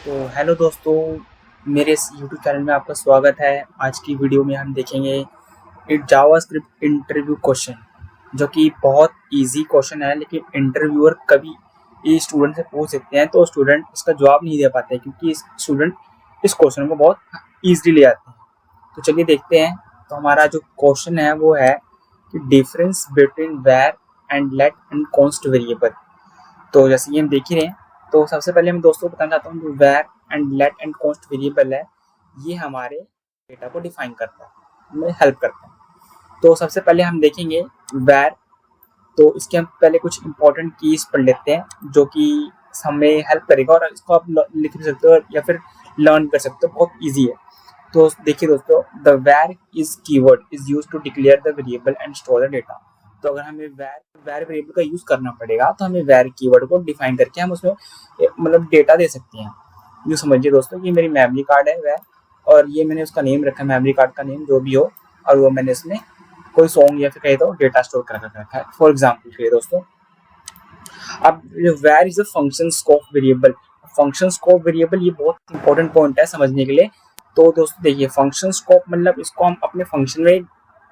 तो हेलो दोस्तों, मेरे इस यूट्यूब चैनल में आपका स्वागत है। आज की वीडियो में हम देखेंगे एक जावास्क्रिप्ट इंटरव्यू क्वेश्चन, जो कि बहुत इजी क्वेश्चन है, लेकिन इंटरव्यूअर कभी ये स्टूडेंट से पूछ सकते हैं तो स्टूडेंट इसका जवाब नहीं दे पाते क्योंकि स्टूडेंट इस क्वेश्चन को बहुत ईजिली ले आते हैं। तो चलिए देखते हैं। तो हमारा जो क्वेश्चन है वो है कि डिफरेंस बिटवीन वैर and let and const variable. तो जैसे कि हम देख ही रहे हैं, तो सबसे पहले मैं दोस्तों को बताना चाहता हूँ जो वैर and let and const variable है, ये हमारे डेटा को डिफाइन करता है, हमें हेल्प करता है। तो सबसे पहले हम देखेंगे वैर। तो इसके हम पहले कुछ इंपॉर्टेंट कीज पढ़ लेते हैं जो कि हमें हेल्प करेगा, और इसको आप लिख भी सकते हो या फिर लर्न कर सकते हो, बहुत ईजी है। तो देखिए दोस्तों, the var is keyword is use to declare the variable and store the data. तो अगर हमें वैर वेरिएबल का यूज करना पड़ेगा तो हमें वैर कीवर्ड को डिफाइन करके हम उसमें मतलब डेटा दे सकते हैं। यूँ समझिए दोस्तों, ये मेरी मेमोरी कार्ड है वैर, और ये मैंने उसका नेम रखा है, मेमोरी कार्ड का नेम जो भी हो, और वो मैंने इसमें कोई सॉन्ग या फिर कहे तो डेटा स्टोर कर रखा है फॉर एग्जाम्पल के लिए दोस्तों। अब वैर is a function scope variable. Function scope variable ये बहुत इंपॉर्टेंट पॉइंट है समझने के लिए। तो दोस्तों देखिए, फंक्शन स्कोप मतलब इसको हम अपने फंक्शन में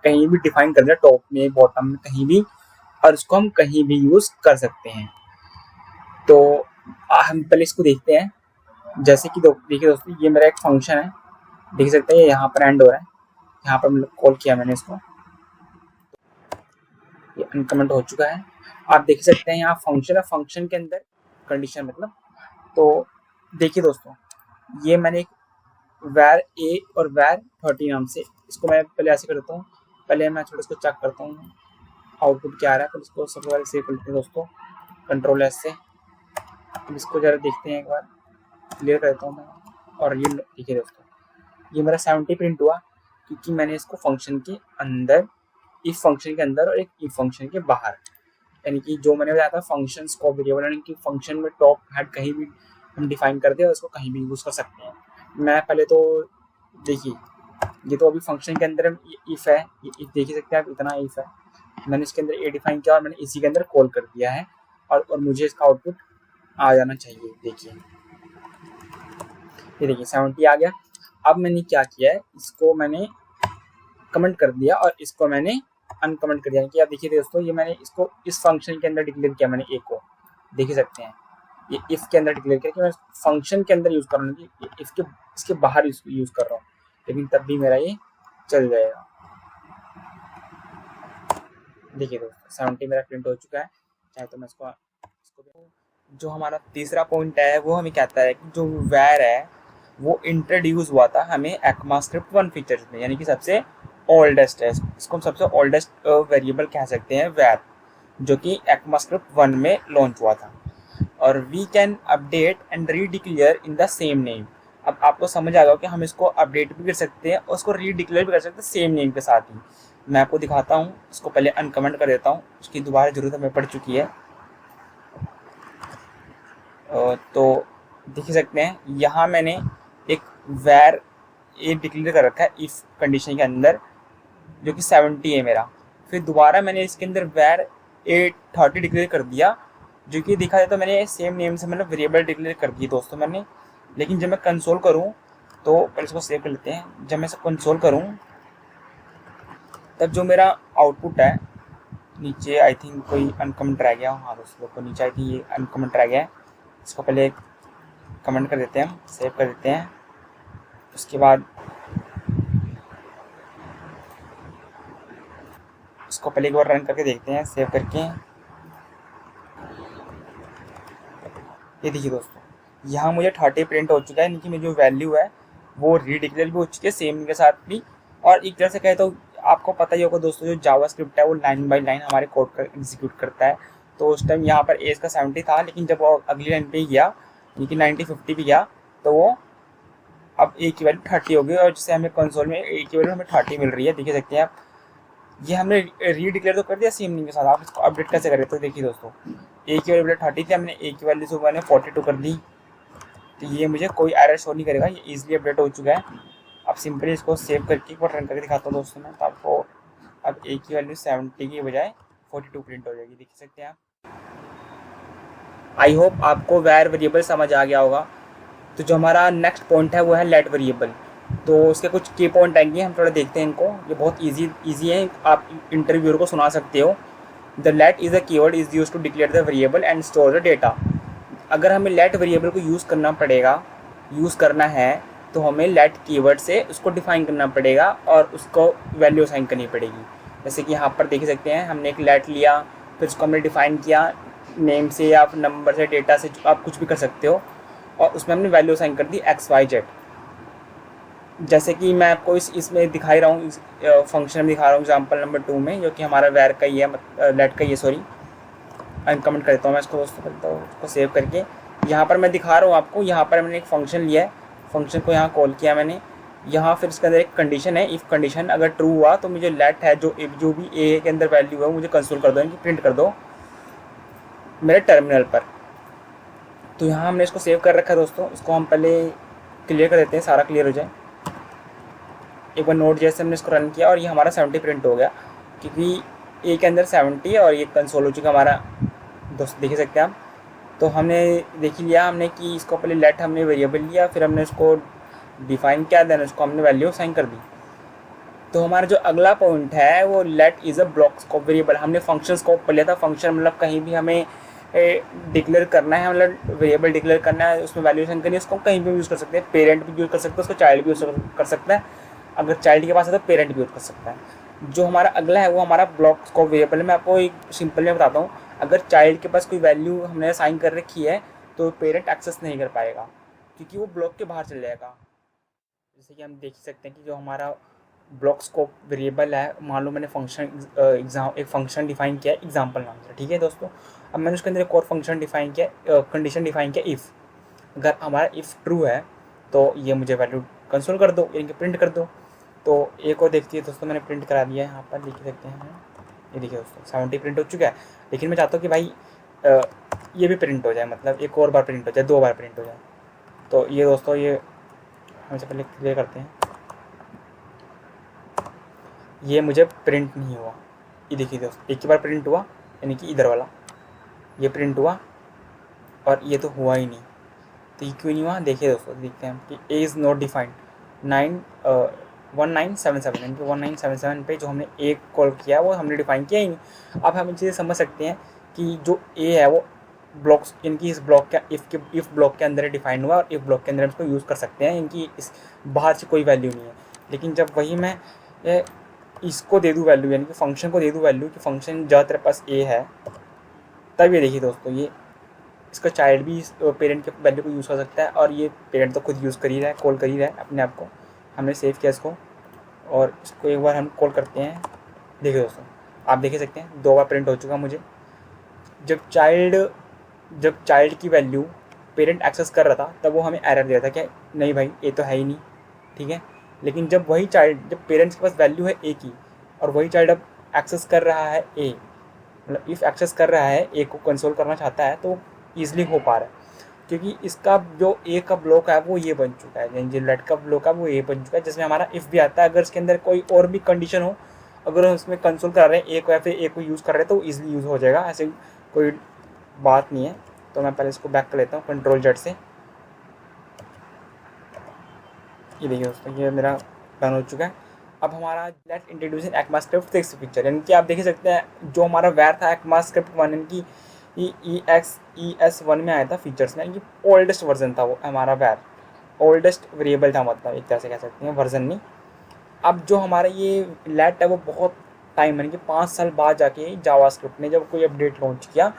कहीं भी डिफाइन कर दें, टॉप में बॉटम में कहीं भी, और इसको हम कहीं भी यूज कर सकते हैं। तो हम पहले इसको देखते हैं। जैसे कि देखिए दोस्तों, ये मेरा एक फंक्शन है, देख सकते हैं यहाँ पर एंड हो रहा है, यहाँ पर मतलब कॉल किया मैंने इसको, ये अनकमेंट हो चुका है। आप देख सकते हैं यहाँ फंक्शन है, फंक्शन के अंदर कंडीशन मतलब। तो देखिए दोस्तों, ये मैंने एक वैर ए और वैर 30 नाम से, इसको मैं पहले ऐसे करता हूँ। पहले मैं थोड़ा इसको चेक करता हूँ आउटपुट क्या आ रहा है, फिर इसको सबसे पहले सेव कर लेते हैं दोस्तों, कंट्रोल एस से। अब इसको जरा देखते हैं, एक बार क्लियर करता हूँ मैं। और ये देखिए दोस्तों, ये मेरा 70 प्रिंट हुआ क्योंकि मैंने इसको फंक्शन के अंदर, इफ फंक्शन के अंदर और एक इफ फंक्शन के बाहर, यानी कि जो मैंने बताया था फंक्शन स्कोप वेरिएबल, यानी कि फंक्शन में टॉप हेड कहीं भी हम डिफाइन करते हैं और उसको कहीं भी यूज कर सकते हैं। मैं पहले तो देखिए, ये तो अभी फंक्शन के अंदर इफ है, ये इफ देख सकते हैं आप, इतना इफ है, मैंने इसके अंदर ए डिफाइन किया और मैंने इसी के अंदर कॉल कर दिया है, और मुझे इसका आउटपुट आ जाना चाहिए। देखिए, ये देखिए 70 आ गया। अब मैंने क्या किया है, इसको मैंने कमेंट कर दिया और इसको मैंने अनकमेंट कर दिया कि आप देखिए दोस्तों, ये मैंने इसको इस फंक्शन के अंदर डिक्लेयर किया, मैंने ए को देख सकते हैं, ये इफ के अंदर डिक्लेयर किया कि मैं फंक्शन के अंदर यूज कर रहा हूँ, इफ के इसके बाहर यूज कर रहा हूँ, लेकिन तब भी मेरा ये चल जाएगा। देखिए दोस्तों, 70 मेरा प्रिंट हो चुका है। चाहे तो मैं इसको जो हमारा तीसरा पॉइंट है वो हमें कहता है कि जो वैर है वो इंट्रोड्यूस हुआ था हमें ECMAScript 1 फीचर्स में, यानी कि सबसे ओल्डेस्ट है, इसको हम सबसे ओल्डेस्ट वेरिएबल कह सकते हैं वैर, जो कि ECMAScript 1 में लॉन्च हुआ था। और we can update and redeclare in the same name. अब आपको समझ आ गया कि हम इसको अपडेट भी कर सकते हैं और उसको रीडिक्लेयर भी कर सकते हैं सेम नेम के साथ ही। मैं आपको दिखाता हूँ, इसको पहले अनकमेंट कर देता हूँ, उसकी दोबारा जरूरत हमें पड़ चुकी है। तो देख सकते हैं यहाँ मैंने एक वैर ए डिक्लेयर कर रखा है इफ कंडीशन के अंदर, जो कि 70 है मेरा। फिर दोबारा मैंने इसके अंदर वैर ए 30 डिक्लेयर कर दिया, जो कि देखा जाए तो मैंने सेम नेम से मतलब वेरिएबल डिक्लेयर कर दी दोस्तों मैंने। लेकिन जब मैं कंसोल करूँ, तो पहले इसको सेव कर लेते हैं, जब मैं इसको कंसोल करूँ तब जो मेरा आउटपुट है, नीचे आई थिंक कोई अनकमेंट रह गया, हाँ दोस्तों को नीचे आई थिंक ये अनकमेंट रह गया है, इसको पहले कमेंट कर देते हैं, हम सेव कर देते हैं। उसके बाद इसको पहले एक बार रन करके देखते हैं सेव करके। ये देखिए दोस्तों, यहाँ मुझे 30 प्रिंट हो चुका है, यानी कि मेरी जो वैल्यू है वो रीडिक्लेयर भी हो चुकी है सेम के साथ भी। और एक तरह से कहे तो आपको पता ही होगा दोस्तों, जो जावास्क्रिप्ट है वो लाइन बाय लाइन हमारे कोड का एग्जीक्यूट करता है। तो उस टाइम यहाँ पर एज का 70 था, लेकिन जब वो अगली लाइन पे गया, यानी कि 90-50 पे गया, तो वो अब ए की वैल्यू 30 हो गई, और जिससे हमें कंसोल में ए की वैल्यू हमें 30 मिल रही है। देख सकते हैं आप, ये हमने रीडिक्लेयर तो कर दिया सेम नेम के साथ। आप इसको अपडेट कैसे करें, तो देखिए दोस्तों, ए की वैल्यू 30 थी, हमने ए की वैल्यू से मैंने 42 कर दी, तो ये मुझे कोई एरर शो नहीं करेगा, ये इजीली अपडेट हो चुका है। अब सिंपली इसको सेव करके एक बार रन करके दिखाता हूँ दोस्तों मैं, तो आपको अब ए की वैल्यू 70 की बजाय 42 प्रिंट हो जाएगी, देख सकते हैं आप। आई होप आपको वैर वेरिएबल समझ आ गया होगा। तो जो हमारा नेक्स्ट पॉइंट है वो है लेट वेरिएबल। तो उसके कुछ की पॉइंट आएंगे, हम थोड़ा देखते हैं इनको। ये बहुत ईजी है, आप इंटरव्यूअर को सुना सकते हो। The let is a keyword is use to declare the variable and store the data. अगर हमें लेट वेरिएबल को यूज़ करना है तो हमें लेट कीवर्ड से उसको डिफाइन करना पड़ेगा और उसको वैल्यू असाइन करनी पड़ेगी। जैसे कि यहाँ पर देख सकते हैं, हमने एक लेट लिया, फिर उसको हमने डिफाइन किया नेम से या नंबर से, डेटा से, आप कुछ भी कर सकते हो, और उसमें हमने वैल्यू असाइन कर दी XYZ। जैसे कि मैं आपको इसमें दिखा ही रहा हूँ, फंक्शन में दिखा रहा हूँ एग्जाम्पल नंबर 2 में, जो कि हमारा वैर का ही है, लेट का ही है, सॉरी। कमेंट करता हूँ मैं इसको दोस्तों, करता हूँ उसको सेव करके। यहाँ पर मैं दिखा रहा हूँ आपको, यहाँ पर मैंने एक फंक्शन लिया है, फंक्शन को यहाँ कॉल किया मैंने। यहाँ फिर इसके अंदर एक कंडीशन है, इफ़ कंडीशन अगर ट्रू हुआ तो मुझे लेट है जो भी ए के अंदर वैल्यू है मुझे कंसोल कर दो, यानी कि प्रिंट कर दो मेरे टर्मिनल पर। तो यहाँ हमने इसको सेव कर रखा है दोस्तों, इसको हम पहले क्लियर कर देते हैं, सारा क्लियर हो जाए। एक बार नोट जैसे हमने इसको रन किया और ये हमारा 70 प्रिंट हो गया, क्योंकि ए के अंदर 70 है और ये कंसोल हो चुका हमारा दोस्त, देख सकते हैं आप। तो हमने देख ही लिया हमने कि इसको पहले लेट हमने वेरिएबल लिया, फिर हमने इसको डिफाइन किया, देन उसको हमने वैल्यू असाइन कर दी। तो हमारा जो अगला पॉइंट है वो let is a block scope variable. हमने फंक्शन स्कोप पढ़ लिया था, फंक्शन मतलब कहीं भी हमें डिक्लेयर करना है, मतलब वेरिएबल डिक्लेयर करना है, उसमें वैल्यू असाइन करनी है, उसको कहीं भी यूज़ कर सकते हैं, पेरेंट भी यूज़ कर सकते हैं, उसको चाइल्ड भी यूज़ कर सकता है, अगर चाइल्ड के पास है तो पेरेंट भी यूज़ कर सकता है। जो हमारा अगला है वो हमारा ब्लॉक स्कोप वेरिएबल है। मैं आपको एक सिंपल में बताता हूँ, अगर चाइल्ड के पास कोई वैल्यू हमने असाइन कर रखी है तो पेरेंट एक्सेस नहीं कर पाएगा, क्योंकि वो ब्लॉक के बाहर चल जाएगा। जैसे कि हम देख सकते हैं कि जो हमारा ब्लॉक स्कोप वेरिएबल है, मान लो मैंने एक फंक्शन डिफाइन किया है एग्जाम्पल नाम से, ठीक है दोस्तों। अब मैंने उसके अंदर एक और फंक्शन डिफाइन किया, कंडीशन डिफाइन किया, इफ़ अगर हमारा इफ़ ट्रू है तो ये मुझे वैल्यू कंसोल कर दो, यानी कि प्रिंट कर दो। तो एक और देखती है दोस्तों, मैंने प्रिंट करा दिया है, यहाँ पर देख सकते हैं, ये देखिए दोस्तों 70 प्रिंट हो चुका है। लेकिन मैं चाहता हूँ कि भाई ये भी प्रिंट हो जाए, मतलब एक और बार प्रिंट हो जाए, 2 बार प्रिंट हो जाए। तो ये दोस्तों, ये हमसे पहले क्लियर करते हैं, ये मुझे प्रिंट नहीं हुआ। ये देखिए दोस्तों, एक ही बार प्रिंट हुआ, यानी कि इधर वाला ये प्रिंट हुआ, और ये तो हुआ ही नहीं। तो ये क्यों नहीं हुआ, देखिए दोस्तों, देखते हैं कि ए इज़ नॉट डिफाइंड 1977, यानी कि 1977 पे जो हमने ए कॉल किया वो हमने डिफाइन किया ही नहीं। अब हम चीज़ें समझ सकते हैं कि जो ए है वो ब्लॉक्स, इनकी इस ब्लॉक का इफ़ ब्लॉक के अंदर डिफाइन हुआ, और इफ़ ब्लॉक के अंदर हम इसको यूज़ कर सकते हैं, इनकी इस बाहर से कोई वैल्यू नहीं है। लेकिन जब वही मैं इसको दे दूँ वैल्यू, यानी कि फंक्शन को दे दूँ वैल्यू कि फंक्शन जहाँ तेरे पास ए है, तब ये देखिए दोस्तों, ये इसका चाइल्ड भी पेरेंट के वैल्यू को यूज़ कर सकता है, और ये पेरेंट तो खुद यूज़ कर ही रहा है, कॉल कर ही रहा है अपने आप को। हमने सेव किया इसको, और इसको एक बार हम कॉल करते हैं। देखिए दोस्तों, आप देख सकते हैं 2 बार प्रिंट हो चुका मुझे। जब चाइल्ड की वैल्यू पेरेंट एक्सेस कर रहा था तब वो हमें एरर दे रहा था कि नहीं भाई ए तो है ही नहीं, ठीक है। लेकिन जब पेरेंट्स के पास वैल्यू है ए की, और वही चाइल्ड अब एक्सेस कर रहा है ए, मतलब इफ़ एक्सेस कर रहा है ए को कंसोल करना चाहता है, तो ईजिली हो पा रहा है, क्योंकि इसका जो ए का ब्लॉक है वो ये बन चुका है, जो लेट का ब्लॉक है वो ये बन चुका है, जिसमें हमारा इफ़ भी आता है। अगर इसके अंदर कोई और भी कंडीशन हो, अगर हम उसमें कंसोल कर रहे हैं ए को या फिर ए को यूज़ कर रहे हैं, तो ईजिली यूज़ हो जाएगा, ऐसे कोई बात नहीं है। तो मैं पहले इसको बैक कर लेता हूँ Ctrl+Z से। ये देखिए दोस्तों, ये मेरा डन हो चुका है। अब हमारा लेट इंट्रोड्यूसिंग ECMAScript 6 फीचर, यानी कि आप देख सकते हैं जो हमारा वैर था ECMAScript 1, यानी कि ES1 में आया था फीचर्स में, यानी कि ओल्डेस्ट वर्जन था वो हमारा वैर, ओल्डेस्ट वेरिएबल था, मतलब एक तरह से कह सकते हैं, वर्जन नहीं। अब जो हमारा ये लेट है वो बहुत टाइम, यानी कि 5 साल बाद जाके जावास्क्रिप्ट ने जब कोई अपडेट लॉन्च किया,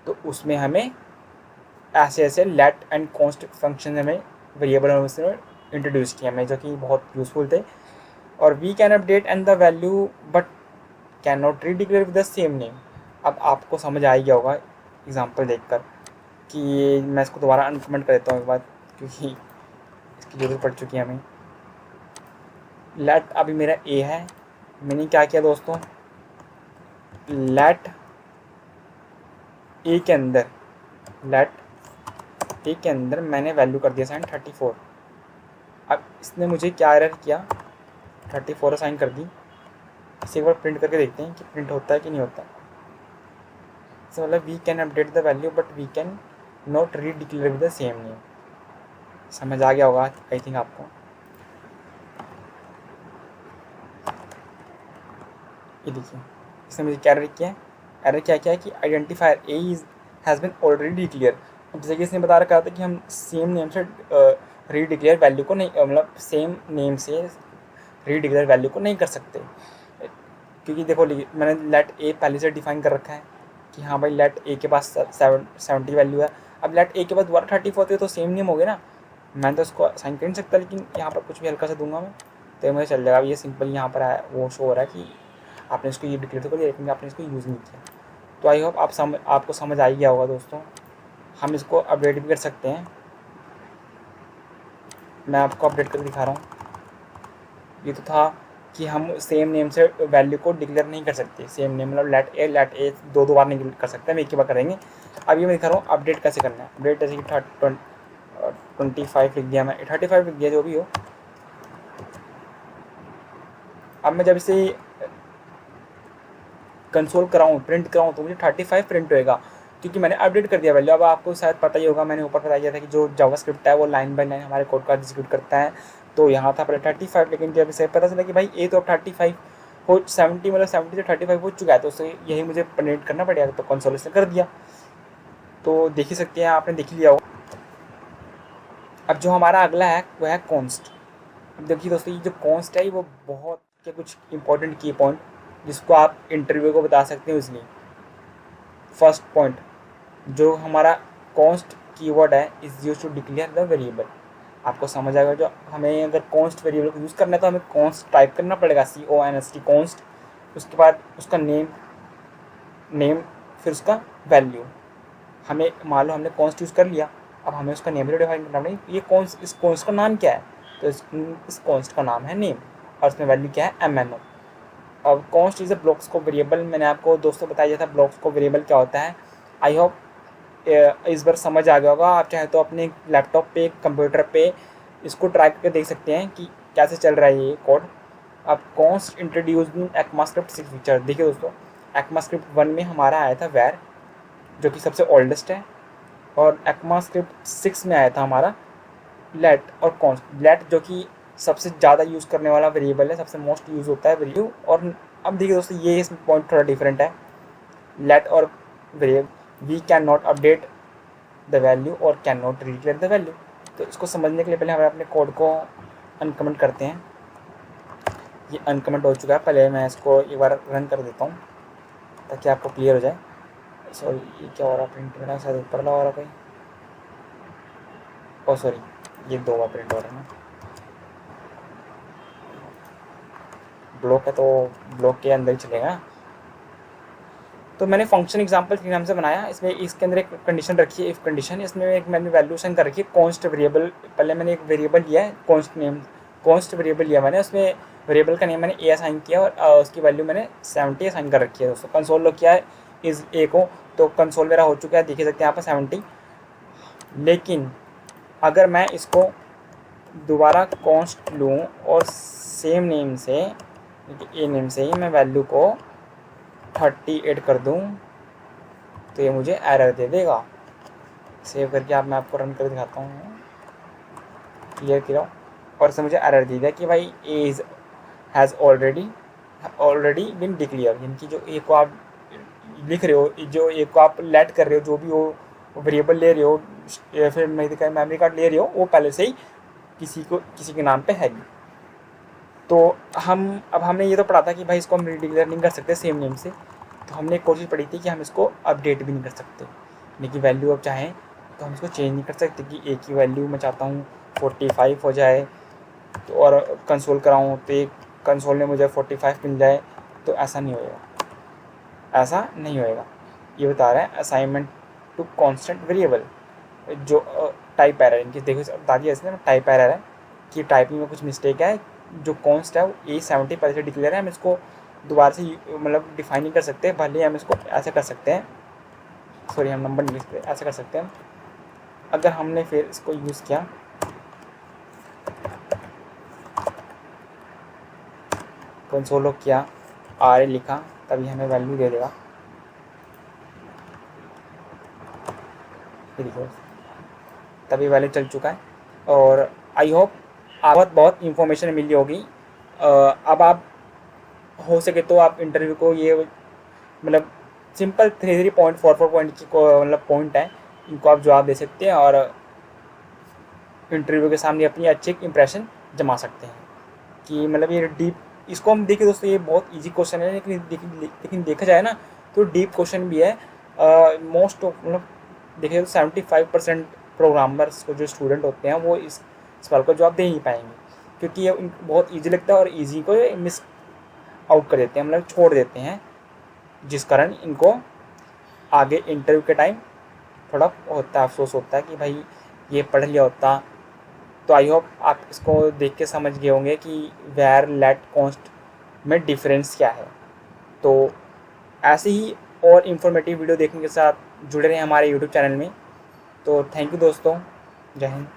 तो उसमें हमें ऐसे लेट एंड कॉन्स्ट फंक्शन हमें वेरिएबल में इंट्रोड्यूस किया हमें, जो कि बहुत यूज़फुल थे। और we can update and the value but can not redeclare with the same name. अब आपको समझ आ ही गया होगा एग्जांपल देखकर कि मैं इसको दोबारा अनकमेंट कर देता हूँ एक बार, क्योंकि इसकी ज़रूरत पड़ चुकी है हमें। लेट अभी मेरा ए है, मैंने क्या किया दोस्तों, लेट ए के अंदर मैंने वैल्यू कर दिया साइन 34। अब इसने मुझे क्या एरर किया, 34 असाइन कर दी। इसे एक बार प्रिंट करके देखते हैं कि प्रिंट होता है कि नहीं होता। इससे मतलब we can update the value but we can not redeclare with the same name. समझ आ गया होगा आई थिंक आपको। ये देखिए इसने मुझे क्या एरर किया है, एरर क्या है कि identifier A is has been already declare. अब जैसे कि इसने बता रखा था कि हम सेम नेम से रीडिक्लेयर वैल्यू को नहीं, मतलब सेम नेम से रीडिक्लेयर वैल्यू को नहीं कर सकते, क्योंकि देखो मैंने लेट ए पहले से डिफाइन कर रखा है कि हाँ भाई लेट ए के पास 70 वैल्यू है। अब लेट ए के बाद दोबारा 34 होती है तो सेम नेम हो गया ना, मैं तो उसको साइन कर नहीं सकता, लेकिन यहाँ पर कुछ भी हल्का सा दूंगा मैं तो मुझे चल जाएगा। ये सिंपल यहाँ पर है वो शो हो रहा है कि आपने इसको ये डिक्लेयर तो कर दिया लेकिन आपने इसको यूज़ नहीं किया। तो आई होप आपको समझ आ ही गया होगा दोस्तों। हम इसको अपडेट भी कर सकते हैं, मैं आपको अपडेट करके दिखा रहा हूँ। ये तो था कि हम सेम नेम से वैल्यू को डिक्लेयर नहीं कर सकते, सेम नेम मतलब लेट ए दो बार नहीं कर सकते, हम एक ही बार करेंगे। अब ये मैं दिखा रहा हूँ अपडेट कैसे करना है। अपडेट जैसे कि 25 लिख दिया, मैं 35 लिख दिया, जो भी हो। अब मैं जब इसे कंसोल कराऊँ, प्रिंट कराऊँ, तो मुझे 35 प्रिंट होएगा क्योंकि मैंने अपडेट कर दिया वैल्यू। अब आपको शायद पता ही होगा, मैंने ऊपर बताया गया था कि जो जावास्क्रिप्ट है वो लाइन बाय लाइन हमारे कोड का एग्जीक्यूट करता है। तो यहाँ था पहले 35, लेकिन जब इसे पता चला कि भाई ए तो अब 35 हो 70 मतलब 70 से 35 हो चुका है, तो उससे यही मुझे प्रिंट करना पड़ेगा। तो कंसोल इसने कर दिया, तो देख ही सकते हैं, आपने देख ही लिया होगा। अब जो हमारा अगला है वह है कॉन्स्ट। अब देखिए दोस्तों, ये जो कॉन्स्ट है वो बहुत के कुछ इंपॉर्टेंट की पॉइंट जिसको आप इंटरव्यू को बता सकते हो इसलिए। फर्स्ट पॉइंट, जो हमारा कॉन्स्ट कीवर्ड है is use to declare the variable. आपको समझ आएगा, जो हमें अगर कॉन्स्ट वेरिएबल को यूज़ करना है तो हमें कॉन्स्ट टाइप करना पड़ेगा, CONST कॉन्स्ट, उसके बाद उसका नेम फिर उसका वैल्यू। हमें मान लो हमने कॉन्स्ट यूज़ कर लिया, अब हमें उसका नेम भी डिफाइन करना पड़ेगा। ये कॉन्स्ट, इस कॉन्स्ट का नाम क्या है, तो इस कॉन्स्ट का नाम है नेम और उसमें वैल्यू क्या है MNO। अब const is a block scope variable, मैंने आपको दोस्तों बताया था ब्लॉक स्कोप वेरिएबल क्या होता है। आई होप इस बार समझ आ गया होगा। आप चाहे तो अपने लैपटॉप पे, कंप्यूटर पे इसको ट्राई करके देख सकते हैं कि कैसे चल रहा है ये कोड। अब const introduced in ECMAScript 6 feature. देखिए दोस्तों, ECMAScript 1 में हमारा आया था वैर, जो कि सबसे ओल्डेस्ट है, और ECMAScript 6 में आया था हमारा लेट और कॉन्स्ट। लेट जो कि सबसे ज़्यादा यूज़ करने वाला वेरिएबल है, सबसे मोस्ट यूज़ होता है वेरिएबल। और अब देखिए दोस्तों, ये इसमें पॉइंट थोड़ा डिफरेंट है। लेट और variable, we can not update the value और can not declare the value. तो इसको समझने के लिए पहले हम अपने कोड को अनकमेंट करते हैं। ये अनकमेंट हो चुका है, पहले मैं इसको एक बार रन कर देता हूँ ताकि आपको क्लियर हो जाए। सॉरी, ये क्या हो रहा है, प्रिंट मेरा शायद ऊपर लगा हो रहा कोई, ओ सॉरी, ये 2 बार प्रिंट हो रहा है ना, ब्लॉक है तो ब्लॉक के अंदर ही चलेगा। तो मैंने फंक्शन एग्जाम्पल के नाम से बनाया, इसमें इसके अंदर एक कंडीशन रखी है, इफ़ कंडीशन। इसमें एक मैंने वैल्यू साइन कर रखी है कॉन्स्ट वेरिएबल। पहले मैंने एक वेरिएबल लिया है, कॉन्स्ट वेरिएबल लिया मैंने, उसमें वेरिएबल का नेम मैंने ए असाइन किया और उसकी वैल्यू मैंने 70 असाइन कर रखी है दोस्तों। कंसोल लॉग किया है इस ए को, तो कंसोल मेरा हो चुका है, देख सकते हैं यहाँ पर 70। लेकिन अगर मैं इसको दोबारा कॉन्स्ट लूँ और सेम नेम से, ए नेम से ही मैं वैल्यू को 38 कर दूं तो ये मुझे एरर दे देगा। सेव करके आप, मैं आपको रन कर दिखाता हूँ, क्लियर किया, और इससे मुझे एरर दे दिया कि भाई A is has already been declare. यानी कि जो ए को आप लिख रहे हो, जो ए को आप लेट कर रहे हो, जो भी हो वेरिएबल ले रहे हो या फिर मेमोरी कार्ड ले रहे हो, वो पहले से ही किसी के नाम पे है। तो हमने ये तो पढ़ा था कि भाई इसको हम डिक्लेयर नहीं कर सकते सेम नेम से, तो हमने एक कोशिश पढ़ी थी कि हम इसको अपडेट भी नहीं कर सकते, यानी कि वैल्यू अब चाहें तो हम इसको चेंज नहीं कर सकते कि ए की वैल्यू मैं चाहता हूँ 45 हो जाए, तो और कंसोल कराऊँ तो एक कंसोल में मुझे 45 मिल जाए, तो ऐसा नहीं होएगा, ऐसा नहीं होएगा। ये बता रहा है असाइनमेंट टू कॉन्स्टेंट वेरिएबल, जो टाइप एरर, इनकी देखो बता दिया इसने टाइप एरर है कि टाइपिंग में कुछ मिस्टेक है। जो कॉन्स्ट है वो A70 पहले से डिक्लेयर है, हम इसको दोबारा से मतलब डिफाइन नहीं कर सकते, भले हम इसको ऐसे कर सकते हैं, सॉरी हम नंबर नहीं लिख सकते, ऐसे कर सकते हैं। अगर हमने फिर इसको यूज़ किया, कंसोल लॉग किया, RA लिखा, तभी हमें वैल्यू दे देगा। देखो तभी वैल्यू चल चुका है। और आई होप आप बहुत इंफॉर्मेशन मिली होगी। अब आप हो सके तो आप इंटरव्यू को ये मतलब सिंपल 3 पॉइंट 4 पॉइंट की मतलब पॉइंट है, इनको आप जवाब दे सकते हैं और इंटरव्यू के सामने अपनी अच्छी इंप्रेशन जमा सकते हैं कि मतलब ये डीप। इसको हम देखें दोस्तों, ये बहुत इजी क्वेश्चन है, लेकिन देखा जाए ना तो डीप क्वेश्चन भी है। मोस्ट मतलब देखें तो 75% प्रोग्रामर्स को जो स्टूडेंट होते हैं वो इस सवाल का जवाब दे नहीं पाएंगे, क्योंकि ये बहुत ईजी लगता है और ईजी को मिस आउट कर देते हैं, मतलब छोड़ देते हैं, जिस कारण इनको आगे इंटरव्यू के टाइम थोड़ा होता है, अफसोस होता है कि भाई ये पढ़ लिया होता। तो आई होप आप इसको देख के समझ गए होंगे कि वेयर लेट कॉन्स्ट में डिफरेंस क्या है। तो ऐसे ही और इन्फॉर्मेटिव वीडियो देखने के साथ जुड़े रहें हमारे यूट्यूब चैनल में। तो थैंक यू दोस्तों, जय हिंद।